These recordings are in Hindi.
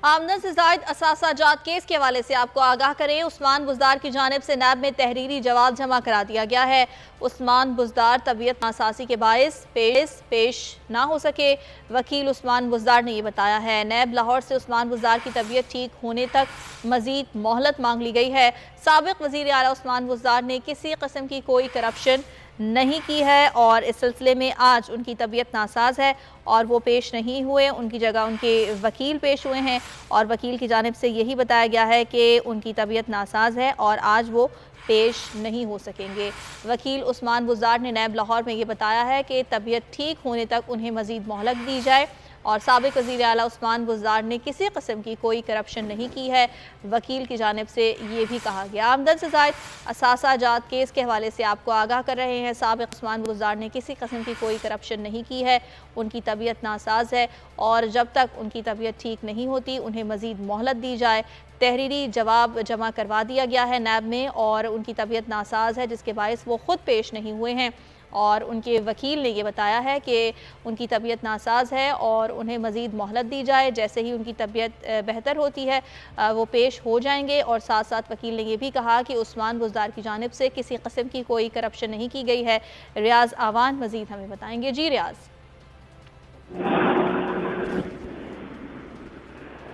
आमदन से जायद असासाजात केस के हवाले से आपको आगाह करें। उस्मान बुज़दार की जानिब से नैब में तहरीरी जवाब जमा करा दिया गया है। उस्मान बुज़दार तबीयत नासाजी के बायस पेश ना हो सके। वकील उस्मान बुज़दार ने यह बताया है। नैब लाहौर से उस्मान बुज़दार की तबीयत ठीक होने तक मजीद मोहलत मांग ली गई है। साबिक वज़ीर आला उस्मान बुज़दार ने किसी किस्म की कोई करप्शन नहीं की है और इस सिलसिले में आज उनकी तबीयत नासाज है और वो पेश नहीं हुए। उनकी जगह उनके वकील पेश हुए हैं और वकील की जानिब से यही बताया गया है कि उनकी तबीयत नासाज है और आज वो पेश नहीं हो सकेंगे। वकील उस्मान बुज़दार ने नैब लाहौर में ये बताया है कि तबीयत ठीक होने तक उन्हें मजीद मोहलत दी जाए और साबिक वज़ीर आला उस्मान बुज़दार ने किसी किस्म की कोई करप्शन नहीं की है। वकील की जानिब से ये भी कहा गया। आमदन से ज़ायद असासाजात केस के हवाले से आपको आगाह कर रहे हैं। साबिक उस्मान बुज़दार ने किसी किस्म की कोई करप्शन नहीं की है। उनकी तबीयत नासाज है और जब तक उनकी तबीयत ठीक नहीं होती उन्हें मज़ीद मोहलत दी जाए। तहरीरी जवाब जमा करवा दिया गया है नैब में और उनकी तबीयत नासाज है जिसके बायस वो ख़ुद पेश नहीं हुए हैं और उनके वकील ने ये बताया है कि उनकी तबीयत नासाज है और उन्हें मज़ीद मोहलत दी जाए। जैसे ही उनकी तबीयत बेहतर होती है वो पेश हो जाएंगे। और साथ साथ वकील ने यह भी कहा कि उस्मान बुज़दार की जानिब से किसी किस्म की कोई करप्शन नहीं की गई है। रियाज आवान मज़ीद हमें बताएंगे। जी रियाज।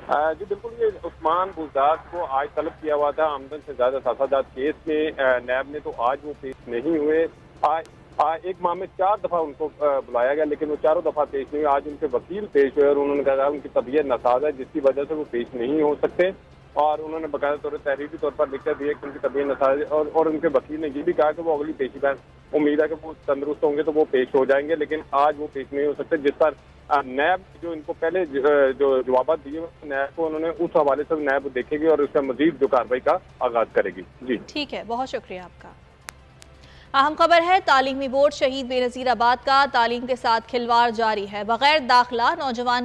जी बिल्कुल, ये उस्मान बुज़दार को आज तलब किया हुआ था आमदन से ज्यादा असासाजात केस में। नैब ने तो आज वो पेश नहीं हुए। एक माह में 4 दफा उनको बुलाया गया लेकिन वो चारों दफा पेश नहीं हुए। आज उनके वकील पेश हुए और उन्होंने कहा उनकी तबीयत नासाज है जिसकी वजह से वो पेश नहीं हो सकते और उन्होंने बाकायदा तौर पर तहरीरी तौर पर लिख दिया कि उनकी तबीयत नासाज है और उनके वकील ने ये भी कहा कि वो अगली पेशी पर उम्मीद है कि वो तंदुरुस्त होंगे तो वो पेश हो जाएंगे, लेकिन आज वो पेश नहीं हो सकते। जिस पर नैब जो इनको पहले जो जवाब दिए नैब को उन्होंने उस हवाले से नैब देखेगी और उसका मजीद जो कार्रवाई का आगाज करेगी। जी ठीक है, बहुत शुक्रिया आपका। अहम खबर है, तालीमी बोर्ड शहीद बेनज़ीर आबाद का तालीम के साथ खिलवाड़ जारी है। बगैर दाखिला नौजवान को